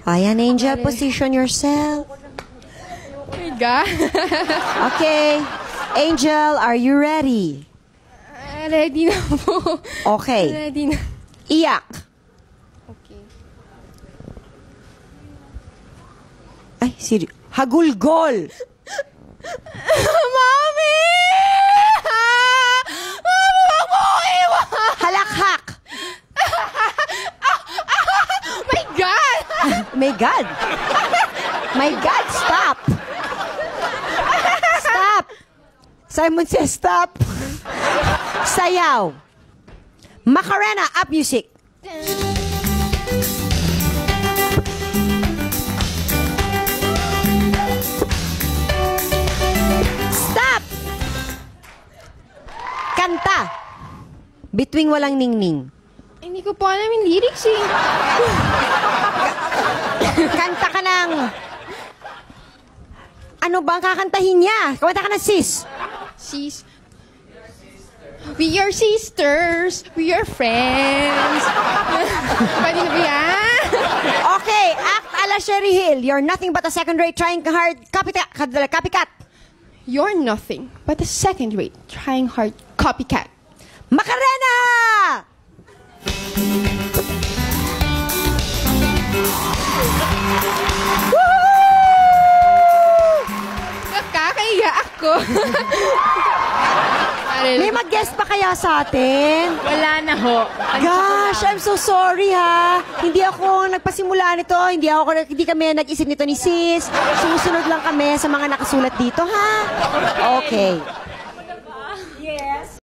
Ayan, Angel, position yourself. Oh my God. Okay. Angel, are you ready? Ready na po. Okay. Ready na. Iyak. Okay. Ay, hagulgol. Mami! Mami, wag mo ko iwan! Halakhak. My God! My God. My God, stop. Stop. Simon says stop. Sayaw. Macarena, up music. Stop. Kanta. Between walang ningning. Hindi ko po alam yung lyrics eh. Kanta ka ng... Ano ba ang kakantahin niya? Kanta ka ng sis. Sis. We are sisters. We are friends. Pwede na ba yan? Okay, act ala Sherry Hill. You're nothing but a second-rate trying hard copycat. You're nothing but a second-rate, trying hard copycat. Macarena! Nakakaiya ako. May mag-guest pa kaya sa atin? Wala na ho. Gosh, I'm so sorry ha. Hindi ako nagpasimula nito. Hindi kami nag-isip nito ni sis. Sumusunod lang kami sa mga nakasulat dito ha. Okay.